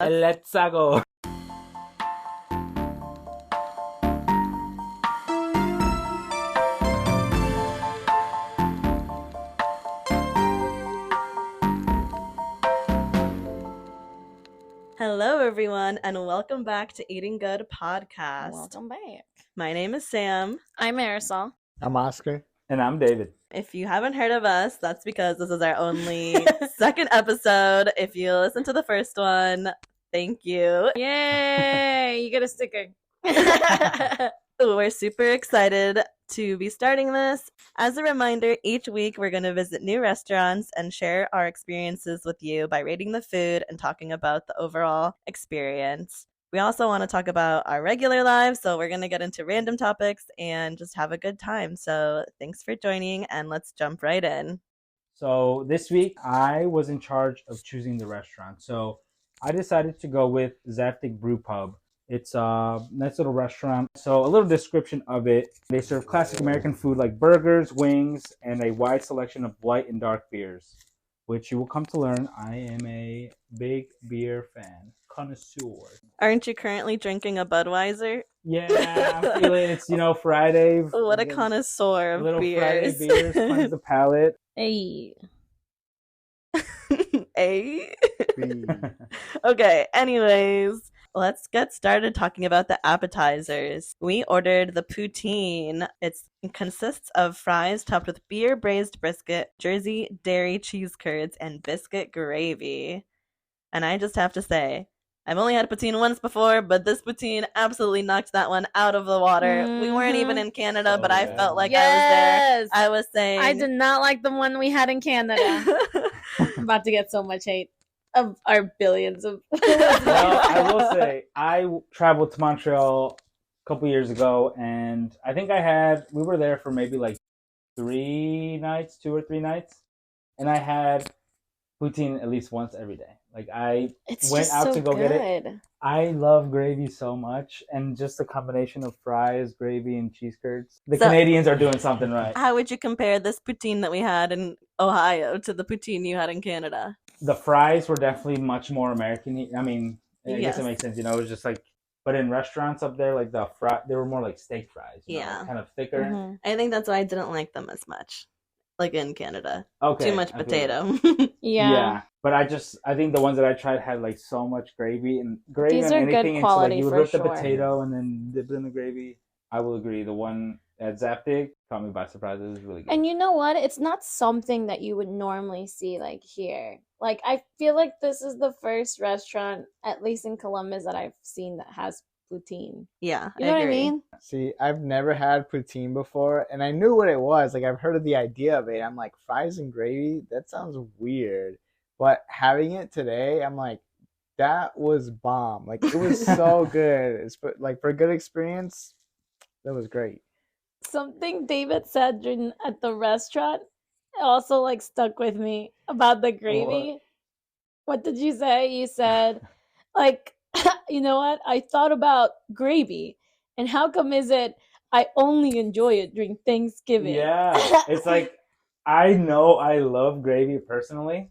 Let's go. Hello, everyone, and welcome back to Eating Good Podcast. Welcome back. My name is Sam. I'm Marisol. I'm Oscar. And I'm David. If you haven't heard of us, that's because this is our only second episode. If you listened to the first one, thank you. Yay! You get a sticker. We're super excited to be starting this. As a reminder, each week we're going to visit new restaurants and share our experiences with you by rating the food and talking about the overall experience. We also want to talk about our regular lives, so we're going to get into random topics and just have a good time. So thanks for joining, and let's jump right in. So this week I was in charge of choosing the restaurant. So I decided to go with Zaftig Brew Pub. It's a nice little restaurant. So a little description of it. They serve classic American food like burgers, wings, and a wide selection of light and dark beers, which you will come to learn I am a big beer fan, connoisseur. Aren't you currently drinking a Budweiser? Yeah, I'm feeling it's, Friday. What a connoisseur of little beers. Friday beers, cleanse the palate. Hey. A? Okay, anyways, let's get started talking about the appetizers. We ordered the poutine. It consists of fries topped with beer braised brisket, Jersey dairy cheese curds, and biscuit gravy. And I just have to say, I've only had poutine once before, but this poutine absolutely knocked that one out of the water. Mm-hmm. We weren't even in Canada, but I felt like yes. I was there. I was saying... I did not like the one we had in Canada. I'm about to get so much hate of our billions of... Well, I will say, I traveled to Montreal a couple years ago, and I think we were there for maybe like 2 or 3 nights, and I had poutine at least once every day. Like I went out to go get it. I love gravy so much, and just the combination of fries, gravy, and cheese curds. The Canadians are doing something right. How would you compare this poutine that we had in Ohio to the poutine you had in Canada? The fries were definitely much more American. I mean, I Yes. guess it makes sense. It was just like, but in restaurants up there, like they were more like steak fries. Yeah. Kind of thicker. Mm-hmm. I think that's why I didn't like them as much, like in Canada. Okay. Too much potato. Yeah. But I think the ones that I tried had like so much gravy and These on are good anything. quality, You would for rip the sure. potato and then dip it in the gravy. I will agree. The one at Zaftig caught me by surprise. It was really good. And you know what? It's not something that you would normally see like here. Like I feel like this is the first restaurant, at least in Columbus, that I've seen that has poutine. Yeah, You know what I mean? See, I've never had poutine before, and I knew what it was. Like, I've heard of the idea of it. I'm like, fries and gravy? That sounds weird. But having it today, I'm like, that was bomb. Like, it was so good. For a good experience, that was great. Something David said at the restaurant also like stuck with me about the gravy. What did you say? You said, like, you know what? I thought about gravy, and how come is it I only enjoy it during Thanksgiving? Yeah, it's like I know I love gravy personally.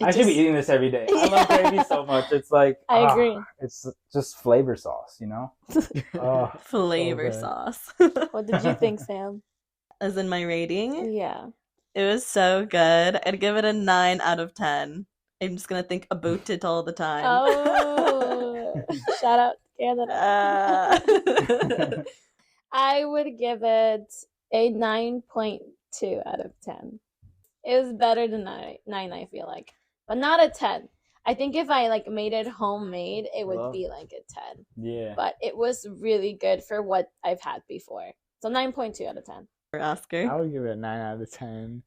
I should be eating this every day. I love gravy so much. It's like I agree. It's just flavor sauce, Flavor so sauce. What did you think, Sam? As in my rating? Yeah. It was so good. I'd give it a 9 out of 10. I'm just going to think about it all the time. Oh, shout out Canada. I would give it a 9.2 out of 10. It was better than 9, I feel like. But not a 10. I think if I like made it homemade, it would be like a 10. Yeah. But it was really good for what I've had before. So 9.2 out of 10. For Oscar? I would give it a 9 out of 10.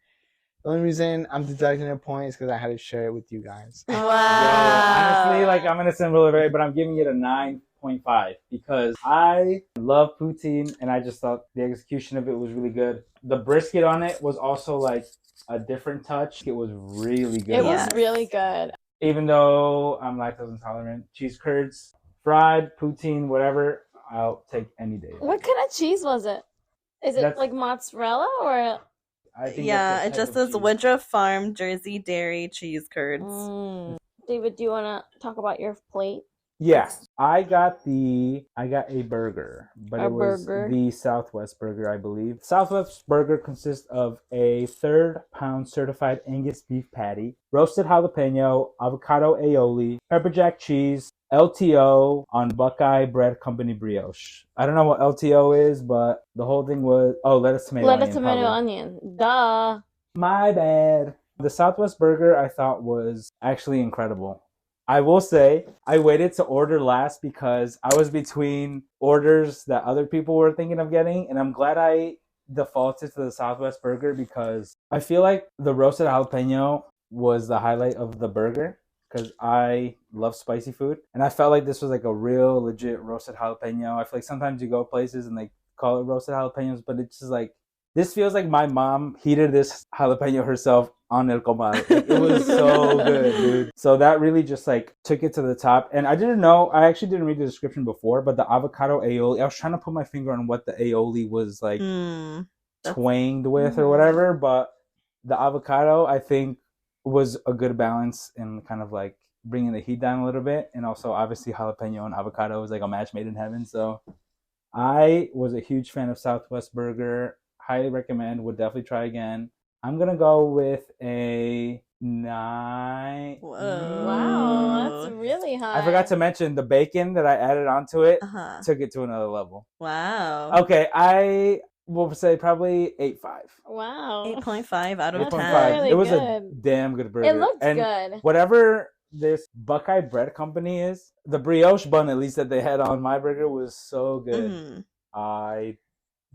The only reason I'm deducting a point is because I had to share it with you guys. Wow. Honestly, like I'm gonna sound really very, but I'm giving it a 9.5 because I love poutine and I just thought the execution of it was really good. The brisket on it was also like a different touch. It was really good. It was really good. Even though I'm lactose intolerant, cheese curds, fried, poutine, whatever, I'll take any day. What kind of cheese was it? Is it like mozzarella or? I think it just says Woodruff Farm Jersey Dairy Cheese Curds. David, do you want to talk about your plate? Yeah, I got a burger, but A it was burger. the Southwest burger, I believe. Southwest burger consists of a 1/3 pound certified Angus beef patty, roasted jalapeno, avocado aioli, pepper jack cheese, LTO on Buckeye Bread Company brioche. I don't know what LTO is, but the whole thing was lettuce, tomato, Lettuce, onion, tomato, probably. onion. Duh. My bad. The Southwest burger I thought was actually incredible. I will say I waited to order last because I was between orders that other people were thinking of getting, and I'm glad I defaulted to the Southwest burger because I feel like the roasted jalapeno was the highlight of the burger because I love spicy food, and I felt like this was like a real legit roasted jalapeno. I feel like sometimes you go places and they call it roasted jalapenos, but it's just like this feels like my mom heated this jalapeno herself on el comal. Like, it was so good, dude. So that really just like took it to the top. And I didn't know, I actually didn't read the description before, but the avocado aioli, I was trying to put my finger on what the aioli was like twanged with or whatever, but the avocado I think was a good balance in kind of like bringing the heat down a little bit. And also obviously jalapeno and avocado was like a match made in heaven. So I was a huge fan of Southwest Burger. Highly recommend. Would definitely try again. I'm gonna go with a 9. Whoa. Wow, that's really high. I forgot to mention the bacon that I added onto it took it to another level. Wow. Okay, I will say probably 8.5. Wow. 8.5 out of 10. 8.5. Really it was good. a damn good burger. It looked and good. Whatever this Buckeye Bread Company is, the brioche bun at least that they had on my burger was so good. Mm-hmm. I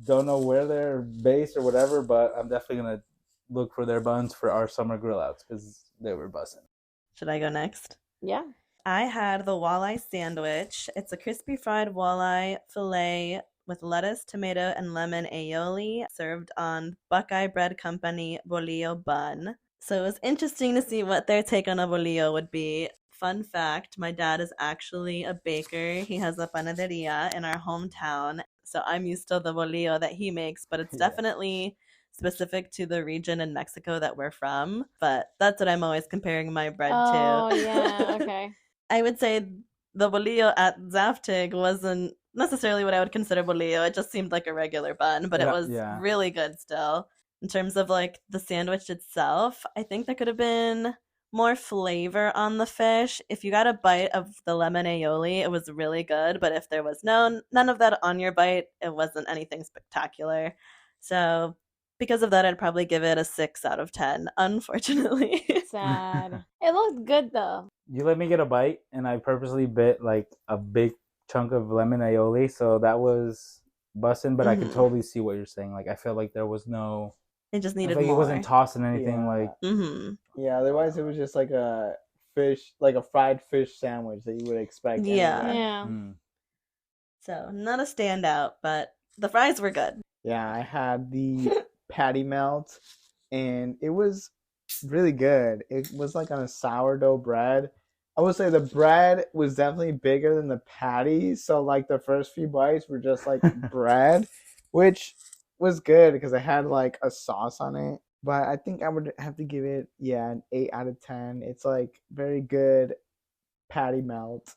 don't know where they're based or whatever, but I'm definitely gonna look for their buns for our summer grill outs because they were bussing. Should I go next? Yeah. I had the walleye sandwich. It's a crispy fried walleye fillet with lettuce, tomato, and lemon aioli served on Buckeye Bread Company bolillo bun. So it was interesting to see what their take on a bolillo would be. Fun fact, my dad is actually a baker. He has a panaderia in our hometown. So I'm used to the bolillo that he makes, but it's definitely specific to the region in Mexico that we're from. But that's what I'm always comparing my bread to. Oh, yeah, okay. I would say the bolillo at Zaftig wasn't necessarily what I would consider bolillo. It just seemed like a regular bun, but it was really good still. In terms of like the sandwich itself, I think there could have been more flavor on the fish. If you got a bite of the lemon aioli, it was really good, but if there was none of that on your bite, it wasn't anything spectacular. So because of that, I'd probably give it a 6 out of 10, unfortunately. Sad. It looked good though. You let me get a bite, and I purposely bit like a big chunk of lemon aioli, so that was bussin', but I could totally see what you're saying. Like, I felt like there was no... It just needed more. It wasn't tossing anything like... Yeah, otherwise it was just like a fish, like a fried fish sandwich that you would expect. Yeah. Anyway. Yeah. So, not a standout, but the fries were good. Yeah, I had the patty melt, and it was really good. It was like on a sourdough bread. I would say the bread was definitely bigger than the patty, so like the first few bites were just like bread, which was good because it had like a sauce on it. But I think I would have to give it an 8 out of 10. It's like very good patty melt.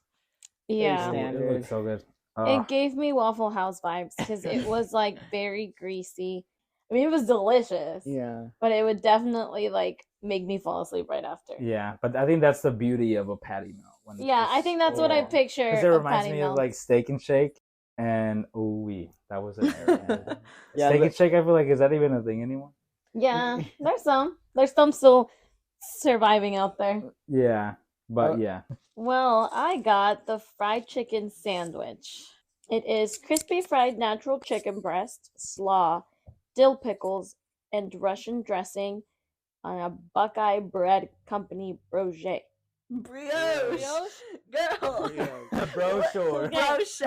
Yeah. It looked so good. It gave me Waffle House vibes because it was like very greasy. I mean, it was delicious. Yeah. But it would definitely like make me fall asleep right after. Yeah, but I think that's the beauty of a patty melt. I think that's what I picture. Because it reminds me of like Steak and Shake, and that was an area. Steak and Shake, I feel like, is that even a thing anymore? Yeah, there's some still surviving out there. Yeah, but yeah. Well, I got the fried chicken sandwich. It is crispy fried natural chicken breast, slaw, dill pickles, and Russian dressing on a Buckeye Bread Company brioche. Brioche. Girl. Brochure. Brioche.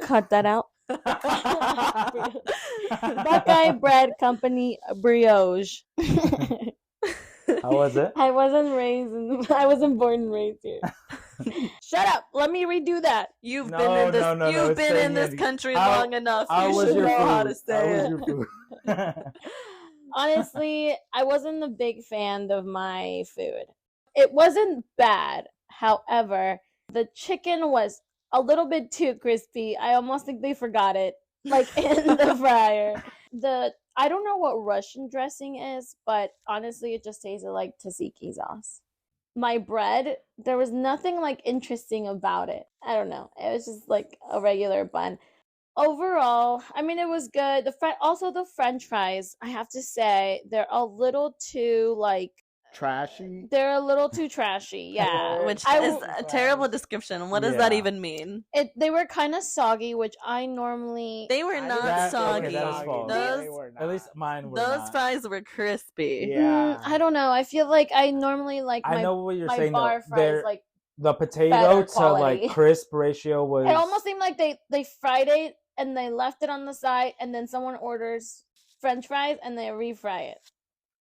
Cut that out. Buckeye Bread Company brioche. How was it? I wasn't born and raised here. Shut up. Let me redo that. You've been in this country long enough. You should know how to say it. Honestly, I wasn't a big fan of my food. It wasn't bad. However, the chicken was a little bit too crispy. I almost think they forgot it, like in the fryer. I don't know what Russian dressing is, but honestly, it just tasted like tzatziki sauce. My bread, there was nothing like interesting about it. I don't know. It was just like a regular bun. Overall, I mean, it was good. Also the French fries, I have to say, they're a little too like Trashy. they're a little too trashy. Yeah, Which I is w- a terrible description. What does that Yeah. even mean? they were kind of soggy, which I normally They were I not That- soggy. okay, that is false. Those, They were At least not. mine were those not. fries were crispy. Yeah. I don't know. I feel like I normally like I know what you're my saying bar though. fries like The potato better to quality. like crisp ratio was. it almost seemed like they fried it and they left it on the side, and then someone orders French fries and they refry it.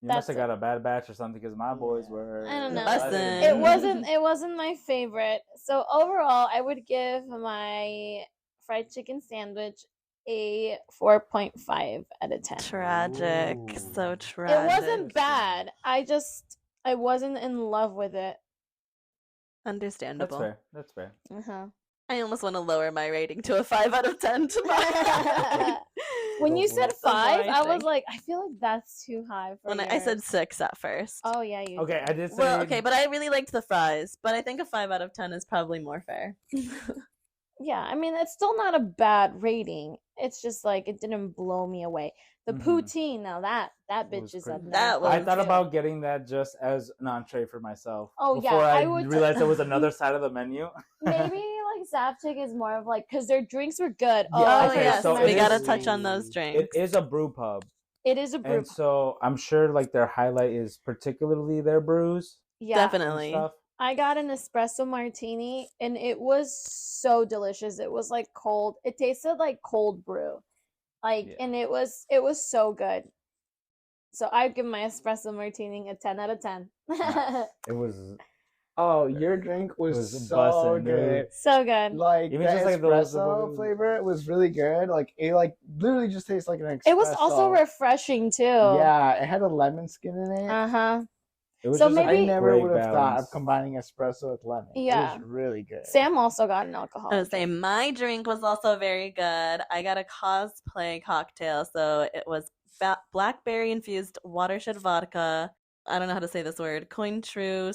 You must that's have got a bad batch or something because my boys Yeah. were. I don't know. Listen. It wasn't my favorite. So overall, I would give my fried chicken sandwich a 4.5 out of 10. Tragic. Ooh. So tragic. It wasn't bad. I wasn't in love with it. That's Understandable. fair. That's fair. Uh-huh. I almost want to lower my rating to a 5 out of 10 tomorrow. When you said That's what I 5, I was think. like, I feel like that's too high for When I said yours. 6 at first. Oh yeah, you Okay, did. I did say. Well, okay, but I really liked the fries. But I think a 5 out of 10 is probably more fair. Yeah, I mean, it's still not a bad rating. It's just like it didn't blow me away. The Mhm. poutine, now that It was bitch is a pretty- That nine I was thought too. about getting that just as an entree for myself. Oh, yeah, before I I would- realized there was another side of the menu. Maybe like Zaftig is more of like because their drinks were good. Yeah, Oh, okay, yes. so we it gotta is- touch on those It drinks. is a brew pub, It is a brew. and so I'm sure like their highlight is particularly their brews Yeah, and Definitely. stuff. I got an espresso martini and it was so delicious. It was like cold. It tasted like cold brew. Like Yeah. and it was so good. So I'd give my espresso martini a 10 out of 10. Nice. It was Oh, your drink was, was so bussin', dude. good. So good. Like Even the just, like, those- espresso flavor was really good. Like it like literally just tastes like an espresso. It was also refreshing too. Yeah, it had a lemon skin in it. Uh-huh. It was So just maybe- a I never great would have thought balance. of combining espresso with lemon. Yeah. It was really good. Sam also got an alcohol. I was saying my drink was also very good. I got a cosplay cocktail, so it was blackberry infused watershed vodka. I don't know how to say this word. Cointreau,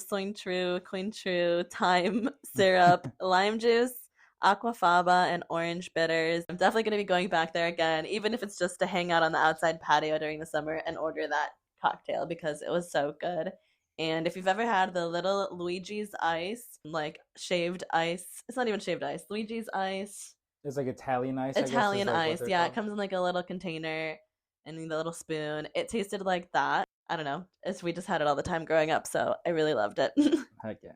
thyme syrup, lime juice, aquafaba, and orange bitters. I'm definitely going to be going back there again, even if it's just to hang out on the outside patio during the summer and order that cocktail because it was so good. And if you've ever had the little Luigi's ice, like shaved ice, it's not even shaved ice, Luigi's ice, It's like Italian ice. I guess, is, Italian like, what ice. they're Yeah, it called. comes in like a little container and the little spoon. It tasted like that. I don't know. We just had it all the time growing up, so I really loved it. Heck yeah.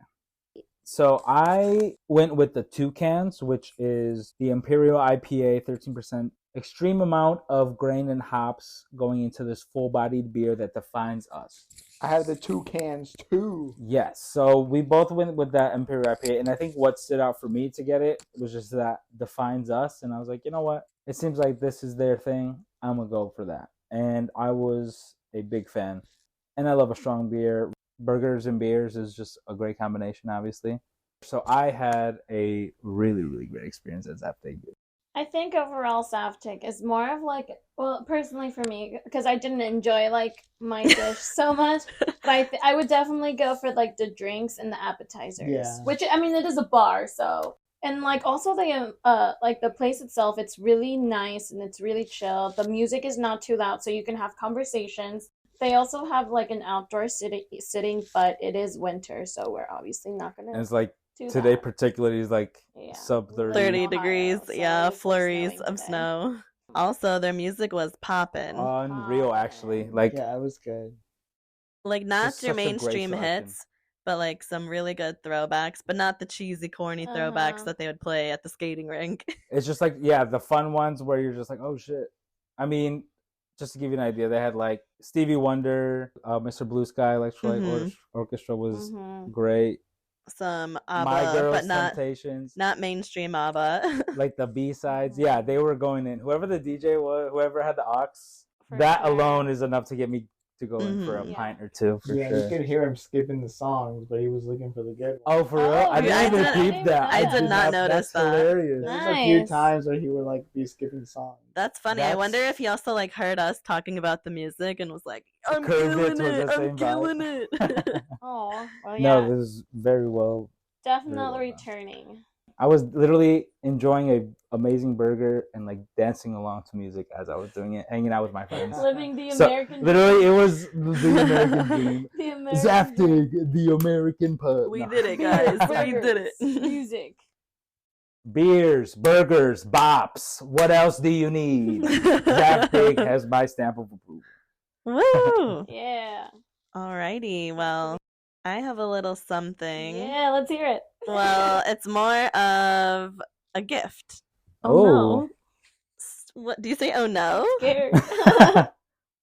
So I went with the Toucans, which is the Imperial IPA, 13%. Extreme amount of grain and hops going into this full-bodied beer that defines us. I had the 2 cans too. Yes, so we both went with that Imperial IPA, and I think what stood out for me to get it was just that defines us, and I was like, you know what? It seems like this is their thing. I'm gonna go for that, and I was a big fan, and I love a strong beer. Burgers and beers is just a great combination, obviously. So I had a really, really great experience at Zaftig. I think overall Zaftig is more of like, well, personally for me, because I didn't enjoy like my dish so much, but I would definitely go for like the drinks and the appetizers. Yeah. Which I mean, it is a bar, so and like also the like the place itself, it's really nice and it's really chill. The music is not too loud, so you can have conversations. They also have like an outdoor sitting, but it is winter, so we're obviously not gonna. And it's like do today that. particularly is like Yeah. sub 30. 30 Ohio, degrees. so Yeah, it's, like, flurries snowing of today. snow. Also, their music was popping. Unreal, actually. Like, Yeah, it was good. Like, not just your such a great mainstream selection. hits, but like some really good throwbacks, but not the cheesy, corny throwbacks Uh-huh. that they would play at the skating rink. it's just like, yeah, the fun ones where you're just like, oh shit. I mean, just to give you an idea, they had like Stevie Wonder, Mr. Blue Sky Electrolyte Mhm. Orchestra was Mhm. great. Some My ABBA, Girls but not Temptations, mainstream ABBA. like the B-sides. Yeah, they were going in. Whoever the DJ was, whoever had the aux, For that sure. alone is enough to get me to go in for a Mhm. pint or two for Yeah, sure. you could hear him skipping the songs, but he was looking for the good ones. Oh, for real? Oh, I yeah, I didn't even didn't peep that. I did not notice That's that. hilarious. There's a few Nice. times where he would like be skipping songs. That's funny. I wonder That's- if he also like heard us talking about the music and was like, "I'm Curved it killing towards it! that I'm same vibe. killing it!" Oh, well, No, yeah. this is very well. Definitely well done. returning. I was literally enjoying a amazing burger and like dancing along to music as I was doing it, hanging out with my friends. Living the So, American literally, it dream. was the American dream. The American dream. Zaftig, the American pub. We No. did it, Beer, guys. We did burgers, it. Music. Beers, burgers, bops. What else do you need? Zaftig has my stamp of approval. Woo! Yeah. Alrighty. Well, I have a little something. Yeah, let's hear it. Well, it's more of a gift. Oh, no. What do you say? Oh no? Scared.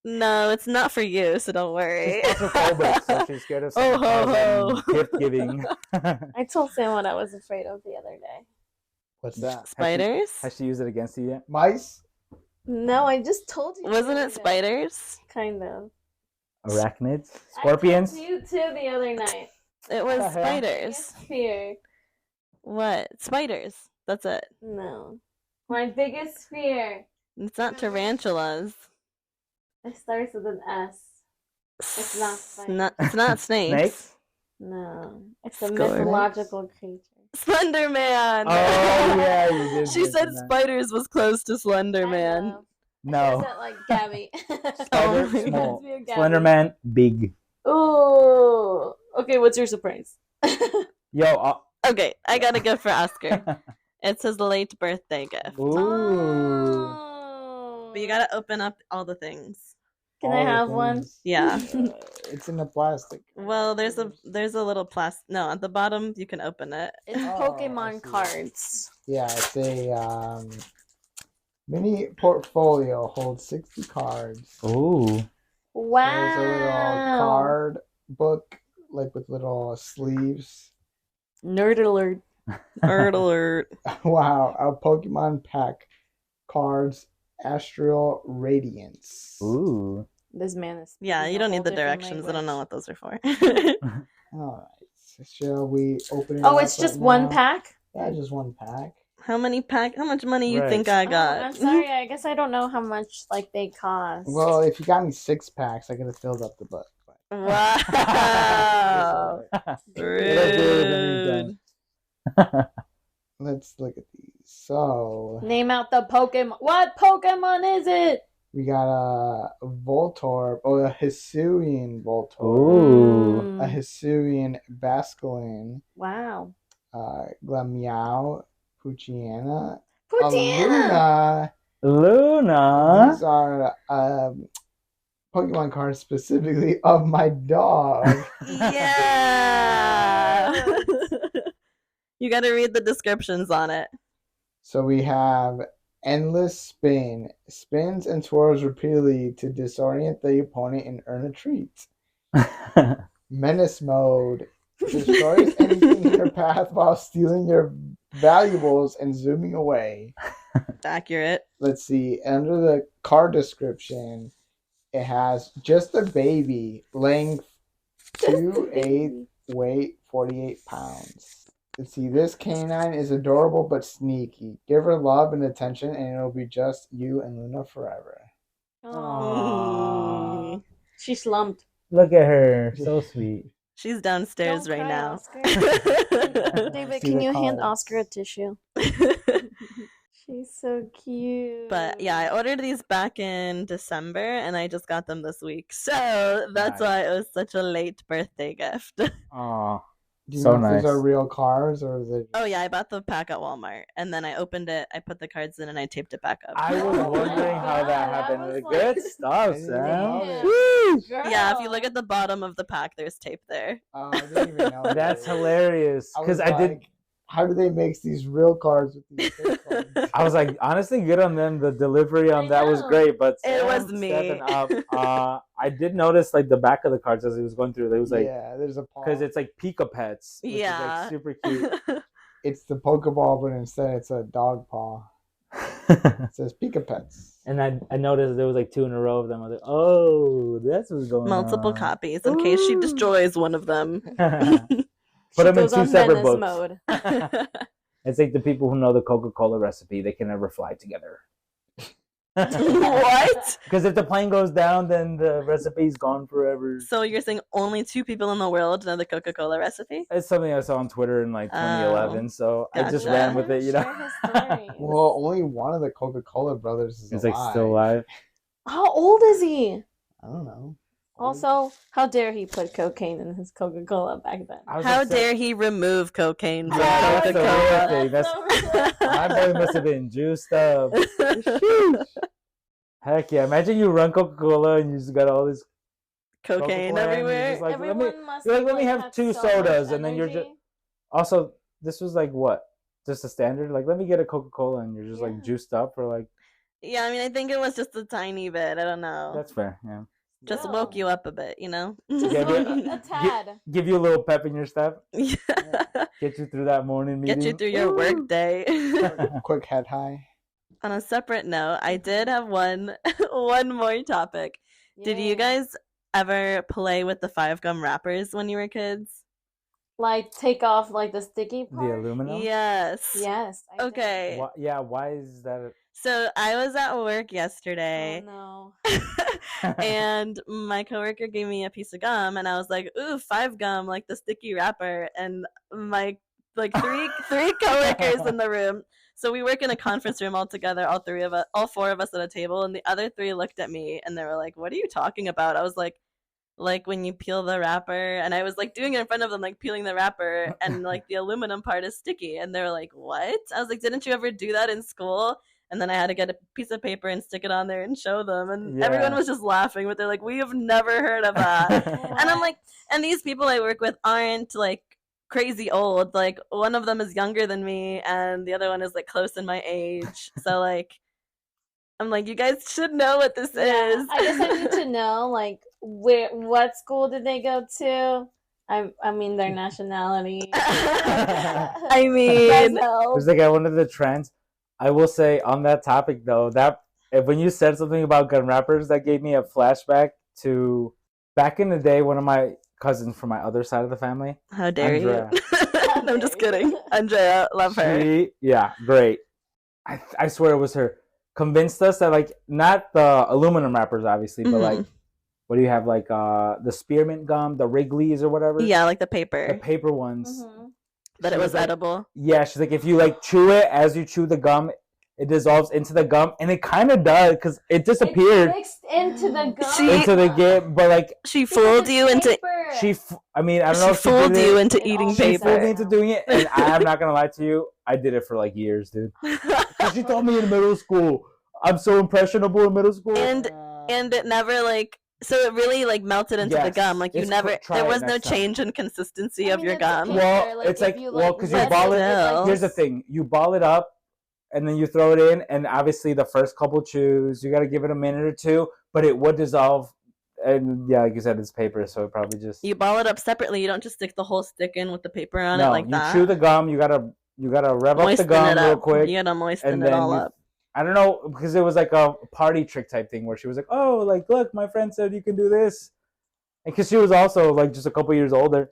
No, it's not for you, so don't worry. She's claustrophobic, so she's scared of Oh, ho, ho. gift giving. I told Sam what I was afraid of the other day. What's that? Spiders? Has she used it against you yet? Mice? No, I just told you. Wasn't the it other day. spiders? Kind of. Arachnids? Scorpions? I told you too the other night. It was the heck? spiders. Biggest fear. What? Spiders. That's it. No. My biggest fear. It's not tarantulas. It starts with an S. It's not spiders. It's not snakes. Snakes? No. It's a Scorpions. mythological creature. Slender Man. Oh, yeah, you did. She said mention that. spiders was close to Slender I Man. know. I No. said like Gabby. Spider, Oh my small. Reminds me of Gabby. Slenderman, big. Ooh. Okay, what's your surprise? Yo, Okay, I got a gift for Oscar. It's his late birthday gift. Ooh. Oh. But you gotta open up all the things. Can All I the have one? things. Yeah. It's in the plastic. Well, there's a little plastic. No, at the bottom you can open it. It's Oh, I Pokemon see. cards. Yeah, it's a mini portfolio. Holds 60 cards. Ooh. Wow. There's a little card book, like with little sleeves. Nerd alert. Nerd alert. Wow, a Pokemon pack. Cards. Astral Radiance. Ooh. This man is. Yeah, speaking you a don't whole need the different directions. I don't know language. what those are for. Alright. So shall we open it Oh, up it's just right one now? pack? Yeah, just one pack. How much money you Right. think I Oh, got? I'm sorry. I guess I don't know how much like they cost. Well, if you got me 6 packs, I could have filled up the book. But Wow. Rude. let's look at these. So Name out the Pokemon. What Pokemon is it? we got a Voltorb, a Hisuian Voltorb, Ooh. a Hisuian Basculin, Wow. Glameow, Poochyena, a Poutine. Luna. Luna. These are Pokemon cards specifically of my dog. Yeah. You got to read the descriptions on it. So we have Endless Spin. Spins and twirls repeatedly to disorient the opponent and earn a treat. Menace Mode. Destroys anything in your path while stealing your valuables and zooming away. Accurate. Let's see. Under the card description, it has just a baby. Length 2'8", weight 48 pounds. Let's see. This canine is adorable but sneaky. Give her love and attention, and it'll be just you and Luna forever. Aww. She slumped. Look at her. So sweet. She's downstairs Don't right cry, now. Oscar. David, See can the you hand cards. Oscar a tissue? She's so cute. But yeah, I ordered these back in December and I just got them this week. So that's Nice. why it was such a late birthday gift. Aw. Do you So know if these nice. are real cards or is it? Oh yeah, I bought the pack at Walmart and then I opened it, I put the cards in and I taped it back up. I was Oh my wondering how God, that I happened. was Good like- stuff, I didn't Sam. know Damn. Woo! Yeah, if you Girl. look at the bottom of the pack, there's tape there. I didn't even know. That's that. hilarious. I Because was I did. like, how do they make these real cards with these fake cards? I was like, honestly, good on them. The delivery on I that was know. great, but It Sam was me. stepping up. I did notice like the back of the cards as he was going through. It was like yeah, there's a because paw. it's like Pika Pets, which Yeah. is like super cute. It's the Pokeball, but instead it's a dog paw. It says Pika Pets. And I noticed there was like 2 in a row of them. I was like, oh, that's what's going Multiple on. copies in case she destroys one of them. Put them in goes 2 on separate menace books. mode. It's like the people who know the Coca-Cola recipe, they can never fly together. What? Because if the plane goes down, then the recipe's gone forever. So you're saying only 2 people in the world know the Coca-Cola recipe? It's something I saw on Twitter in like 2011, so I just gotcha. ran with it, you know. Share his stories. Well, only one of the Coca-Cola brothers is It's alive. like still alive. How old is he? I don't know. Also, how dare he put cocaine in his Coca-Cola back then? I was How upset. dare he remove cocaine from Yeah, that's the Coca-Cola? weird thing. That's so My boy must have been juiced up. Heck yeah! Imagine you run Coca-Cola and you just got all this Cocaine Coca-Cola and everywhere. you're just like, Everyone must you're like, let me have have 2 so much sodas, and then you're just. energy. Also, this was like what? Just a standard? Like, let me get a Coca-Cola, and you're just Yeah. like juiced up, or like. Yeah, I mean, I think it was just a tiny bit. I don't know. That's fair. Yeah. Just No. woke you up a bit, you know? Just Yeah, a tad. Give you a little pep in your step. Yeah. Get you through that morning meeting. Get you through your work day. Quick head high. On a separate note, I did have one more topic. Did you Yeah. guys ever play with the 5-gum wrappers when you were kids? like take off like the sticky part? The aluminum. Yes. Yes. I did. Okay. Yeah. Why is that? So I was at work Oh yesterday. no. And my coworker gave me a piece of gum, and I was like, "Ooh, 5-gum, like the sticky wrapper." And my like three coworkers in the room. So we work in a conference room all together, all 4 of us at a table, and the other 3 looked at me and they were like, "What are you talking about?" I was like when you peel the wrapper, and I was like doing it in front of them, like peeling the wrapper, and like the aluminum part is sticky, and they're like, "What?" I was like, "Didn't you ever do that in school?" And then I had to get a piece of paper and stick it on there and show them. And everyone Yeah. was just laughing, but they're like, "We have never heard of that." And I'm like, and these people I work with aren't like crazy old. Like one of them is younger than me and the other one is like close in my age. So like I'm like, you guys should know what this Yeah, is. I guess I need to know like what school did they go to? I mean their nationality. I mean, That helps. It's like one of the trends. I will say on that topic though, that when you said something about gun wrappers, that gave me a flashback to back in the day. One of my cousins from my other side of the family, how dare Andrea. you? No, I'm just kidding. Andrea, love her. Yeah, great. I swear it was her. Convinced us that like not the aluminum wrappers obviously, but like what do you have like the spearmint gum, the Wrigley's or whatever? Yeah, like the The paper. paper ones. Mhm. That it She was like, edible. Yeah, she's like if you like chew it as you chew the gum, it dissolves into the gum, and it kind of does because it disappeared It's mixed into the gum. into the game. But like She Because fooled it's you into paper. I mean, I don't know she if she fooled did you it. into It eating all She makes fooled me paper. into doing it, and I'm not gonna lie to you. I did it for like years, dude. She told me in middle school. I'm so impressionable in middle school. And it never like so it really like melted into the Yes. gum. Like you It's never try there it was no next time. change in consistency I of mean, your it's gum. paper, Well, like, it's if like you, well, like, because you wet ball it. Still. Here's the thing: you ball it up, and then you throw it in, and obviously the first couple chews, you got to give it a minute or two, but it would dissolve. And yeah, like you said, it's paper, so it probably just You ball it up separately. You don't just stick the whole stick in with the paper on it no. like You that. chew the gum. You gotta rev up the Moisten gum it real up. quick. You gotta moisten and it then all you, up. I don't know because it was like a party trick type thing where she was like, "Oh, like look, my friend said you can do this," and because she was also like just a couple years older, it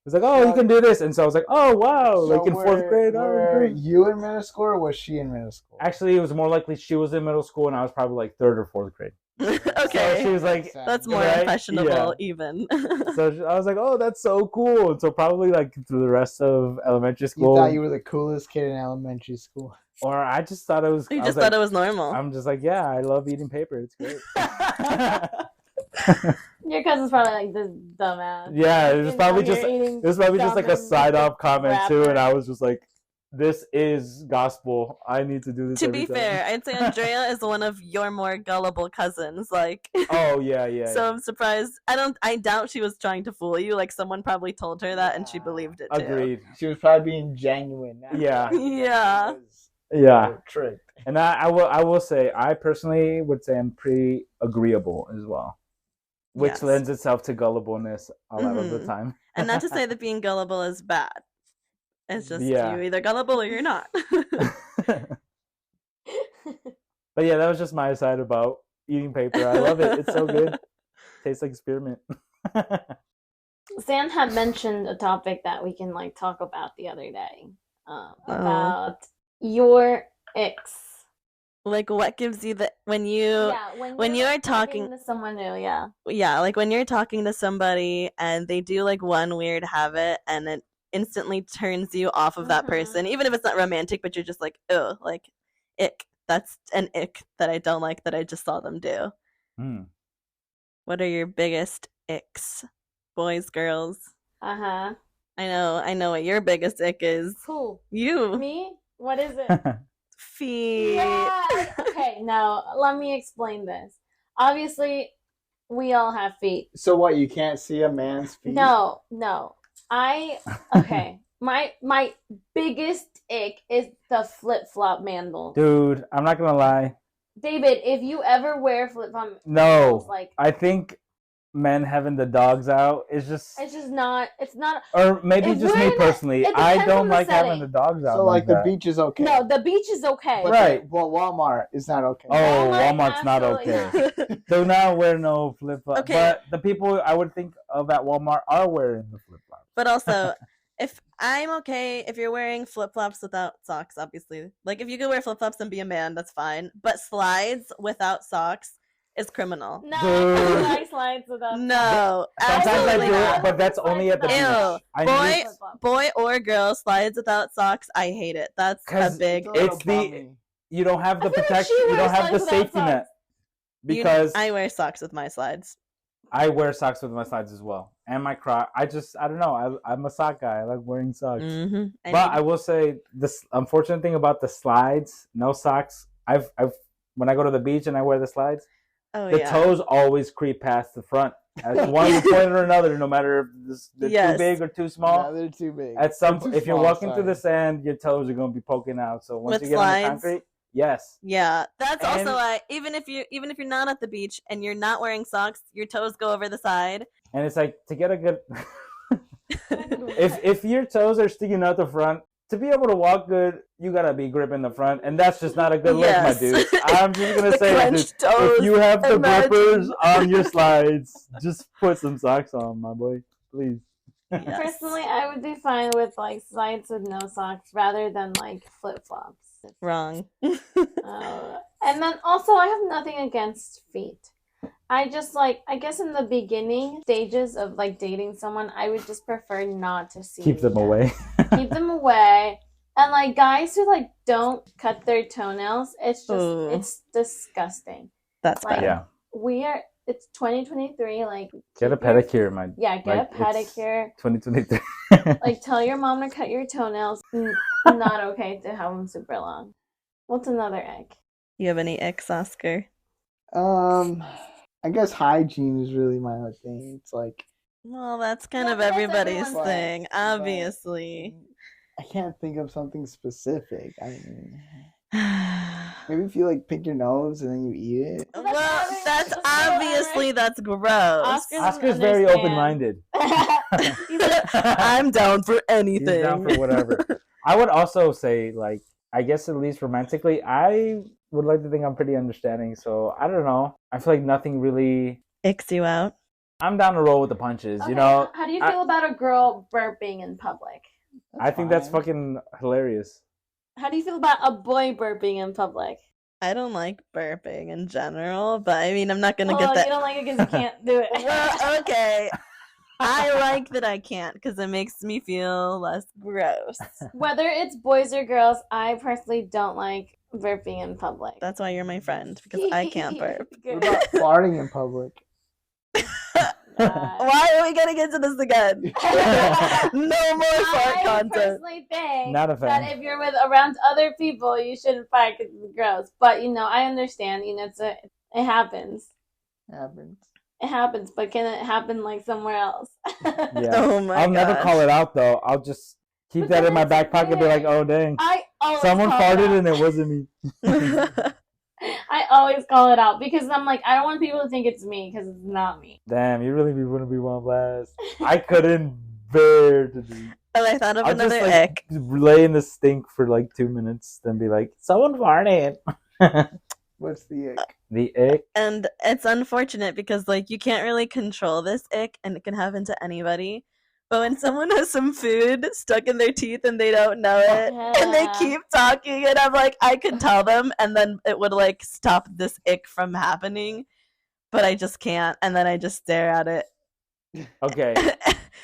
was like, "Oh, you can do this," and so I was like, "Oh, wow!" Like in fourth grade. Were you in middle school or was she in middle school? Actually, it was more likely she was in middle school and I was probably like 3rd or 4th grade. Okay. So she was like, That's more Right? impressionable Yeah. even. so I was like, "Oh, that's so cool!" And so probably like through the rest of elementary You school, thought you were the coolest kid in elementary school. or I just thought it was. You I just was thought like, it was normal. I'm just like, yeah, I love eating paper. It's great. Your cousin's probably like this dumbass. Yeah, it was You probably know, just you're eating it was probably just like a gum and side off comment too, and wrapper. I was just like, "This is gospel. I need to do this." To every be time." fair, I'd say Andrea is one of your more gullible cousins. Like, Oh yeah. so I'm surprised. I doubt she was trying to fool you. Like, someone probably told her that, and she believed it too. Agreed. She was probably being genuine. Yeah. Yeah. Yeah. Tricked. And I will say I personally would say I'm pretty agreeable as well, which Yes. lends itself to gullibleness a lot of the Mhm. time. And not to say that being gullible is bad. It's just Yeah. you're either gullible or you're not. But yeah, that was just my aside about eating paper. I love it. It's so good. Tastes like spearmint. Stan had mentioned a topic that we can like talk about the other day about your icks. Like what gives you the when you when you're talking to someone new, yeah. Yeah, like when you're talking to somebody and they do like one weird habit and it instantly turns you off of that person, even if it's not romantic, but you're just like, oh, like ick. That's an ick that I don't like that I just saw them do. What are your biggest icks? Boys, girls? Uh-huh. I know what your biggest ick is. Cool. You. Me? What is it? Feet. Yeah. Okay, now let me explain this. Obviously, we all have feet. So what? You can't see a man's feet? No. Okay. My biggest ick is the flip-flop mandal. Dude, I'm not gonna lie. David, if you ever wear flip-flop No, like I think men having the dogs out is just. it's just not. It's not. Or maybe If just we're me in a- personally. it I depends don't on the like having setting. the dogs out. So like the that. beach is okay. No, the beach is okay. But Right. Well, Walmart is not okay. Oh, Walmart's not absolutely okay. Do not wear no flip flops. Okay. But the people I would think of at Walmart are wearing the flip flops. But also, if I'm okay if you're wearing flip-flops without socks, obviously. Like, if you could wear flip-flops and be a man, that's fine. But slides without socks is criminal. No, Dude. I slides without. No, Sometimes I absolutely do not. it, but that's only at the beach. Ew. I Boy, need- boy or girl slides without socks, I hate it. That's a 'Cause big. It's the you don't have the I feel like protection. she You don't wears have the slides without safety net socks. because I wear socks with my slides. I wear socks with my slides as well, and my croc. I don't know. I'm a sock guy. I like wearing socks. Mm-hmm. But I will say this unfortunate thing about the slides, no socks. I've when I go to the beach and I wear the slides, the toes always creep past the front. At one point or another, no matter if they're too big or too small. Yeah, they're too big. At some, They're too if you're small, walking through sorry. the sand, your toes are going to be poking out. So once With you get on the slides? concrete, yes. Yeah, that's And- also why even if you're not at the beach and you're not wearing socks, your toes go over the side. And it's like to get a good. if your toes are sticking out the front, to be able to walk good, you gotta be gripping the front, and that's just not a good look, my Yes. dude. I'm just gonna The say, dude, clenched toes. if you have the imagine. grippers on your slides, just put some socks on, my boy, please. Yes. Personally, I would be fine with like slides with no socks rather than like flip flops. Wrong. And then also, I have nothing against feet. I just like, I guess in the beginning stages of like dating someone, I would just prefer not to see Keep them away. Keep them away. And like guys who like don't cut their toenails, it's just Ooh. it's disgusting. That's Like, bad. Yeah, It's 2023. Like get a keep your- pedicure, my. Yeah, get like, a pedicure. 2023. Like tell your mom to cut your toenails. Not okay to have them super long. What's another egg? You have any ex, Oscar? I guess hygiene is really my own thing. It's like Well, that's kind Yeah, of but that's everybody's everyone's thing, thing. obviously. I can't think of something specific. I mean, maybe if you like pick your nose and then you eat it. That's Well, not that's that's not obviously that's gross. Oscar- Oscar's very understand. open-minded. He's like, I'm down for He's anything. down for whatever. I would also say, like, I guess at least romantically, I would like to think I'm pretty understanding. So I don't know. I feel like nothing really. Icks you out. I'm down to roll with the punches. okay, You know, how do you feel about a girl burping in public? I think that's fine. fucking hilarious. How do you feel about a boy burping in public? I don't like burping in general, but I mean, I'm not gonna Oh, get that. you don't like it because you can't do it. Well, okay. I like that I can't because it makes me feel less gross. Whether it's boys or girls, I personally don't like burping in public. That's why you're my friend because I can't burp. Good. What about farting in public? Why are we getting into this again? No more fart I content. personally think Not a fan. that if you're with around other people, you shouldn't fart because it's gross. But I understand. It happens. Happens. It happens, but can it happen like somewhere else? Yeah. Oh my I'll never gosh. call it out though. I'll just keep But that then in my it's back pocket. Be like, weird. oh dang, I always someone call it farted out. and it wasn't me. I always call it out because I'm like, I don't want people to think it's me because it's not me. Damn, you really be want to be one blast. I couldn't bear to do. Oh, I thought of I'll another just ick. lay in the stink for like 2 minutes, then be like, someone farted. What's the ick? The ick. And it's unfortunate because like you can't really control this ick and it can happen to anybody. But when someone has some food stuck in their teeth and they don't know it and they keep talking and I'm like, I could tell them and then it would like stop this ick from happening. But I just can't and then I just stare at it. Okay.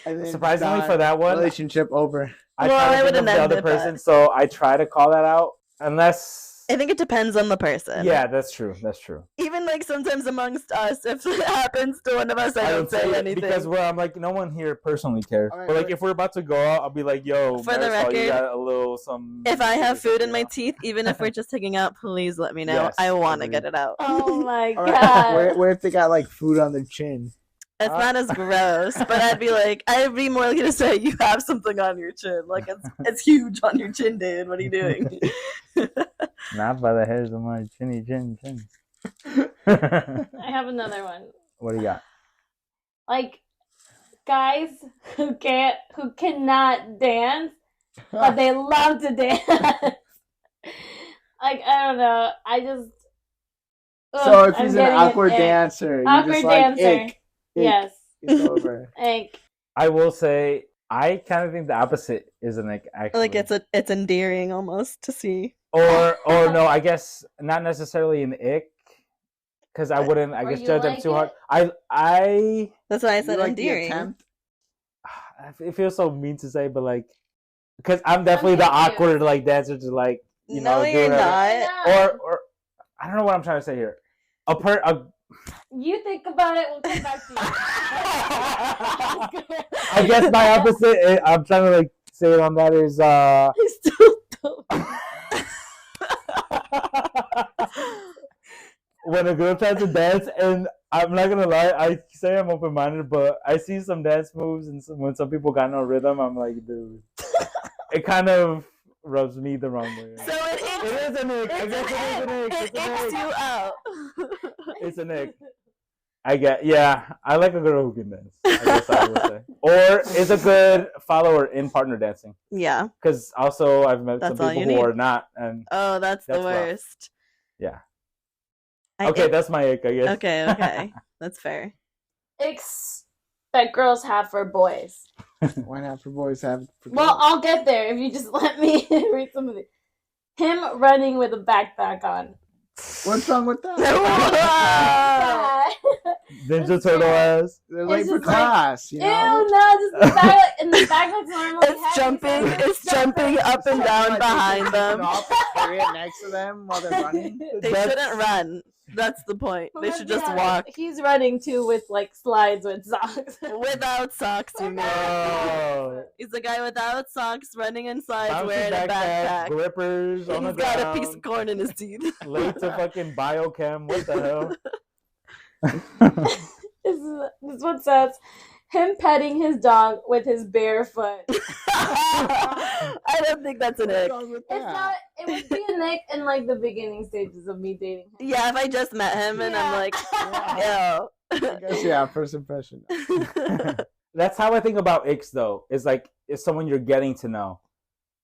And then Surprisingly for that one, relationship over. I Well, try I to think wouldn't of the end other it, person, but- so I try to call that out. Unless I think it depends on the person. yeah, that's true. That's true. Even like sometimes amongst us, if it happens to one of us, I don't say it anything. because I'm like, no one here personally cares. Alright, but like, alright. if we're about to go out, I'll be like, yo, For the Marisol, you record, got a little some. If I have food in my teeth, even if we're just hanging out, please let me know. Yes, I want to agreed. get it out. Oh my All god. right, where if they got like food on their chin? It's not as gross, but I'd be more likely to say you have something on your chin. Like it's huge on your chin, dude. What are you doing? Not by the hairs of my chinny chin. I have another one. What do you got? Like guys who cannot dance, but they love to dance. Like I don't know. I just. So if I'm he's an getting awkward ick. dancer, Awkward you're just like, dancer. ick, Yes. it's over. Like I will say, I kind of think the opposite is an ick, actually. Like it's endearing almost to see. or no, I guess not necessarily an ick, because I wouldn't, I Or guess, you judge them like too hard. it? I That's why I You said like the endearing. attempt? it feels so mean to say, but like, because I'm definitely the confused. awkward like dancer to like, you No, know, do you're whatever. not. Or I don't know what I'm trying to say here. A you think about it, we'll come back to you. I guess my opposite. I'm trying to like say it on that is I still don't. when a girl tries to dance, and I'm not gonna lie, I say I'm open minded, but I see some dance moves, and when some people got no rhythm, I'm like, dude, it kind of rubs me the wrong way. So it It is an ick. I guess it is an ick. It It's an icks ick. you out. It's an ick. I like a girl who can dance. I guess I would say, or is a good follower in partner dancing. Yeah. Because also I've met That's some all people you who need. are not, and Oh, that's the That's rough. worst. yeah. I Okay, ick- that's my ick, I guess. Okay. That's fair. Icks that girls have for boys. Why not for boys have? For Well, girls? I'll get there if you just let me read some of it. Him running with a backpack on. What's wrong with that? Ninja Turtle ass. They're late It's for just like, class, you Ew, know. no, just the backpack. And the backpack's normally It's heavy, jumping. so It's jumping up and down Like, behind they take it them. off and carry it next to them while they're running. They That's- shouldn't run. That's the point. They should just Yeah, walk He's running too with like slides with socks. without socks. You mean? Oh. He's the guy without socks, running in slides, Bouncy wearing a backpack. grippers on the He's got ground. a piece of corn in his teeth. Late to fucking biochem. What the hell? This one says, him petting his dog with his bare foot. I don't think that's an What's ick. wrong with It's that? not. It would be a nick in like the beginning stages of me dating him. Yeah, if I just met him and I'm like, yo. I guess yeah. First impression. That's how I think about icks, though. Is like, it's someone you're getting to know.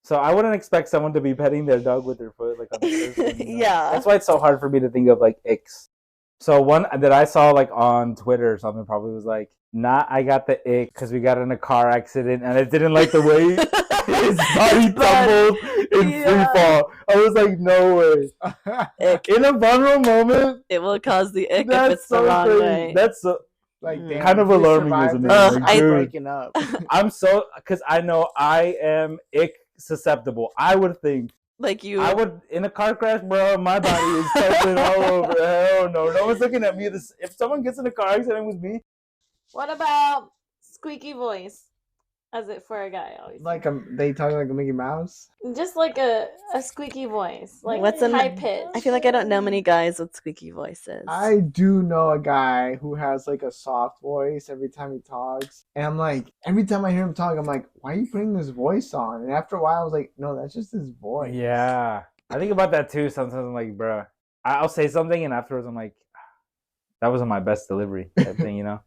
So I wouldn't expect someone to be petting their dog with their foot, like on the first one, you know? Yeah. That's why it's so hard for me to think of like icks. So one that I saw like on Twitter or something probably was like, I got the ick because we got in a car accident and I didn't like the way his body tumbled in free fall. I was like, no way. Ick. In a vulnerable moment, It will cause the ick if that's it's the so wrong crazy. way. That's so, Like damn, Kind of if you alarming, survived isn't it? this, Like, I'm dude. breaking up. I'm so, because I know I am ick susceptible. I would think. Like you. I would, in a car crash, bro, my body is tumbling all over. Hell no. No one's looking at me. If someone gets in a car accident with me, What about squeaky voice? As it for a guy, always. Like they talk like a Mickey Mouse. Just like a squeaky voice, like What's in high the- pitch. I feel like I don't know many guys with squeaky voices. I do know a guy who has like a soft voice every time he talks. And I'm like, every time I hear him talk, I'm like, why are you putting this voice on? And after a while, I was like, no, that's just his voice. yeah. I think about that too. Sometimes I'm like, bro, I'll say something and afterwards I'm like, that wasn't my best delivery type thing, you know?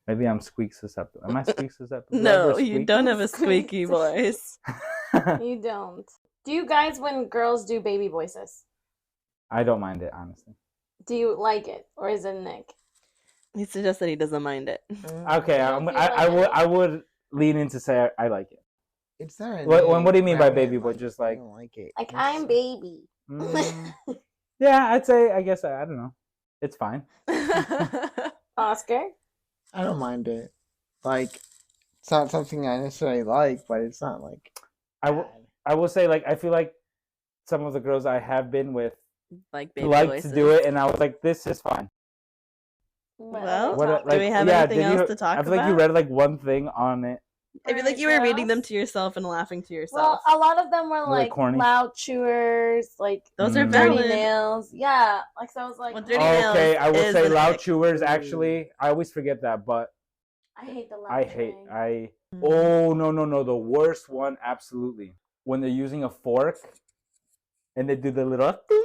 Maybe I'm squeak susceptible. Am I squeak susceptible? Do I No, ever you squeak? don't have a Squeak. squeaky voice. You don't. Do you guys when girls do baby voices? I don't mind it, honestly. Do you like it, or is it Nick? He suggests that he doesn't mind it. Okay, I would lean in to say I like it. It's not. What do you mean by baby boy? Just I like, don't like it. Like, I'm baby. yeah, I'd say. I guess I don't know. It's fine. Oscar? I don't mind it. Like, it's not something I necessarily like, but it's not like. I will say, like, I feel like some of the girls I have been with like baby like voices. to do it, and I was like, this is fine. Well, What, do we have anything else to talk about? I feel like you read like one thing on it. I feel like you were reading them to yourself and laughing to yourself. Well, a lot of them were like corny. loud chewers, like those are dirty valid. nails. Yeah, like so I was like, Well, dirty nails Okay, I will is say an loud ick. chewers. Actually, I always forget that, but I hate the loud. I hate. chewing. Oh no! The worst one, absolutely. When they're using a fork, and they do the little ding,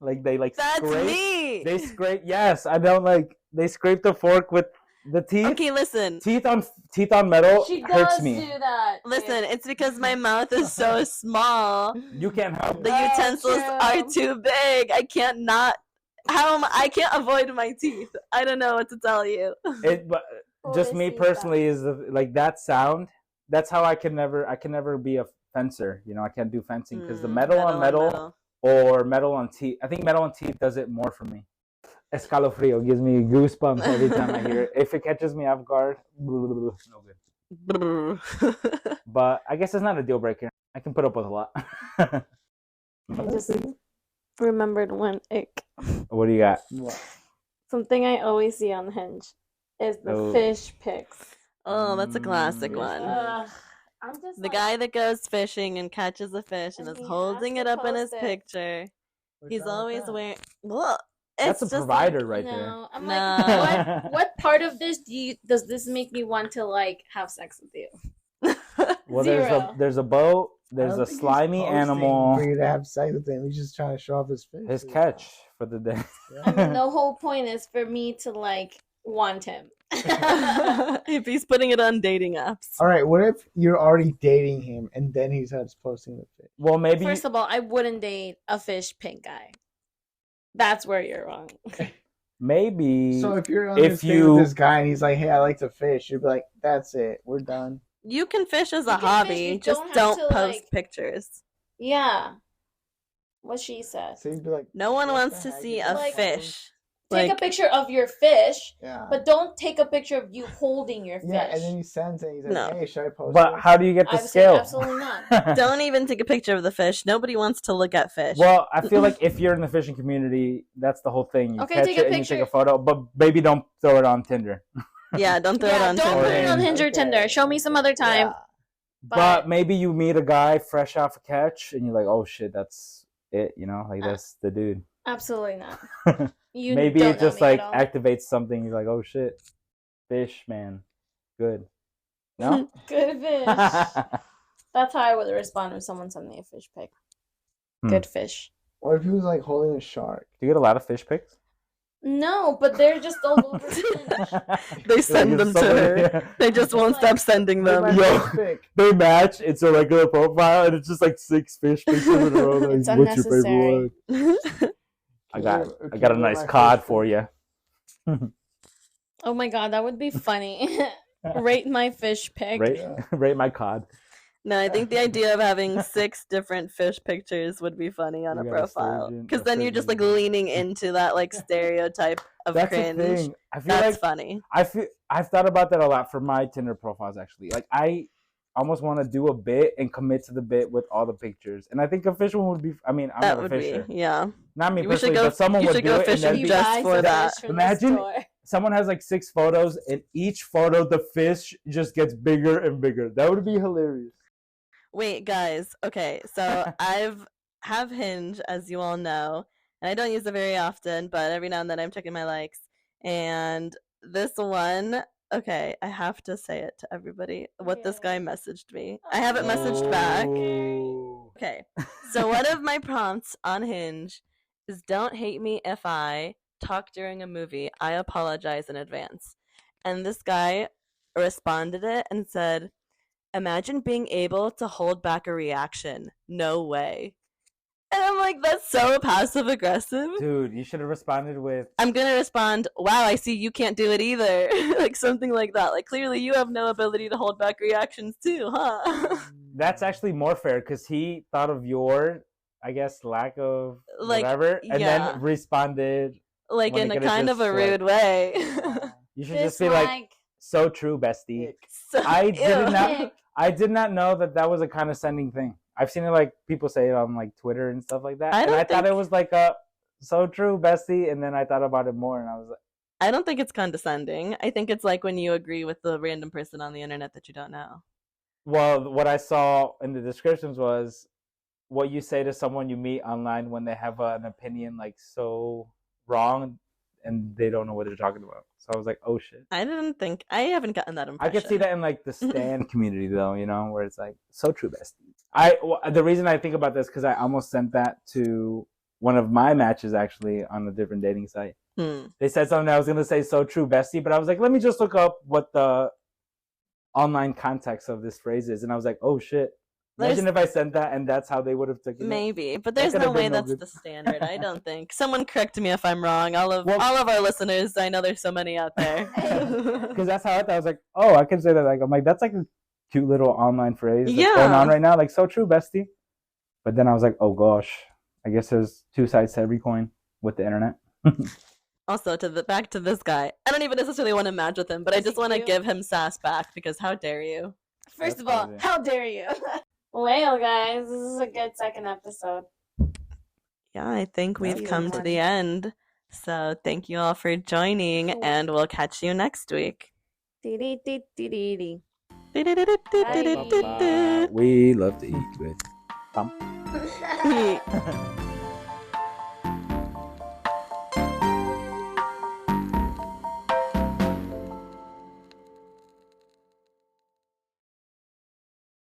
like they like That's scrape. me. They scrape. Yes, I don't like. They scrape the fork with the teeth. Okay, listen. Teeth on metal She hurts does me. do that. Listen, it's because my mouth is so small. You can't help The it. utensils true. are too big. I can't not. I can't avoid my teeth. I don't know what to tell you. But just me personally is like that sound. That's how I can never be a fencer. You know, I can't do fencing because the metal on metal or metal on teeth. I think metal on teeth does it more for me. Escalofrío gives me goosebumps every time I hear it. If it catches me off guard, no good. But I guess it's not a deal breaker. I can put up with a lot. I just remembered one ick. What do you got? What? Something I always see on Hinge is the fish pics. Oh, that's a classic one. I'm just The guy that goes fishing and catches a fish and And is he holding has it to up in his post it. picture. What's He's wrong with always that? wearing. Look, That's a it's just provider like, right there. No, I'm No. like, what part of this does this make me want to like have sex with you? Well, Zero. there's a boat. I There's don't a think he's slimy posting animal. for you to have sex with him. He's just trying to show off his fish. His catch for the day. I mean, the whole point is for me to like want him. if he's putting it on dating apps. All right, what if you're already dating him and then he starts posting the fish? Well, maybe. First of all, I wouldn't date a fish pink guy. That's where you're wrong. Maybe. So if you're on If this date you- with this guy and he's like, "Hey, I like to fish," you'd be like, "That's it, we're done." You can fish as You a can hobby, fish, you just don't have don't to, post like- pictures. Yeah. What she said. So you'd be like, No one "What wants the to heck see is a Like- fish. Take Like- a picture of your fish, Yeah. but don't take a picture of you holding your fish. Yeah, and then he sends it. He's like, No. "Hey, should I post But it?" how do you get I the would say scale? absolutely not. Don't even take a picture of the fish. Nobody wants to look at fish. Well, I feel like if you're in the fishing community, that's the whole thing. You Okay, catch take a it and you take a picture. photo, but maybe don't throw it on Tinder. yeah, don't throw it Yeah, on don't Tinder. put it on Tinder. Hinge or Tinder. Show me some other time. Yeah. But maybe you meet a guy fresh off a catch, and you're like, "Oh shit, that's it," you know, like that's the dude. Absolutely not. You Maybe don't it just know me like at all. activates something. You're like, "Oh shit, fish, man, good." No. Good fish. That's how I would respond if someone sent me a fish pic. Hmm. Good fish. What if he was like holding a shark? Do you get a lot of fish pics? No, but they're just all over Hinge. They send them to her. They just won't stop sending them. My Yo. fish pic. They match. It's a regular profile, and it's just like 6 fish pictures in a row. Like, It's what's your favorite unnecessary. one? I got Okay, a what nice my cod fish for pic? you. Oh my god, that would be funny. Rate my fish pic. Rate, Yeah. rate my cod. No, I think the idea of having 6 different fish pictures would be funny on You a got a profile. sturgeon, Because a then you're just like sturgeon. leaning into that like stereotype of That's cringe. the thing. I feel That's like funny. I've thought about that a lot for my Tinder profiles. Actually, like I almost want to do a bit and commit to the bit with all the pictures. And I think a fish one would be. I mean, I'm That not a would fisher. be, yeah. Not me We should personally, go- but someone you would should do go it. And fishing then He be, just buys for the that. fish from Imagine- the store. someone has like 6 photos, and each photo the fish just gets bigger and bigger. That would be hilarious. Wait, guys. Okay, so have Hinge, as you all know, and I don't use it very often, but every now and then I'm checking my likes. And this one, okay, I have to say it to everybody. What this guy messaged me. I haven't messaged back. Oh. Okay, so one of my prompts on Hinge is don't hate me if I talk during a movie. I apologize in advance. And this guy responded it and said, imagine being able to hold back a reaction. No way. And I'm like, that's so passive aggressive. Dude, you should have responded with, I'm gonna respond, wow, I see you can't do it either. Like something like that. Like clearly you have no ability to hold back reactions too, huh? that's actually more fair because he thought of your, I guess, lack of Like, whatever, and yeah. then responded. Like When in it a could've kind of just, a rude way. You should just be like, so true, bestie. So, I ew. did not know that was a condescending thing. I've seen it like people say it on like Twitter and stuff like that, I and don't I thought think- it was like a so true, bestie. And then I thought about it more, and I was like, I don't think it's condescending. I think it's like when you agree with the random person on the internet that you don't know. well, what I saw in the descriptions was what you say to someone you meet online when they have an opinion like so wrong and they don't know what they're talking about. So I was like, oh shit. I haven't gotten that I impression. could see that in like the stan community though, you know, where it's like so true, bestie. The reason I think about this because I almost sent that to one of my matches actually on a different dating site. They said something I was gonna say so true, bestie, but I was like, let me just look up what the online context of this phrase is, and I was like, oh shit. Imagine if I sent that and that's how they would have taken it. Maybe, but there's no way that's the standard. I don't think. Someone correct me if I'm wrong. All of our listeners, I know there's so many out there. Because that's how I thought. I was like, oh, I can say that. Like, I'm like, that's like a cute little online phrase that's going on right now. Like, so true, bestie. But then I was like, oh gosh, I guess there's two sides to every coin with the internet. Also, back to this guy. I don't even necessarily want to match with him, but I just want to give him sass back because how dare you? First of all, how dare you? Well, guys, this is a good second episode. Yeah, I think we've come to the end. So thank you all for joining, and we'll catch you next week. Bye. We love to eat with thump.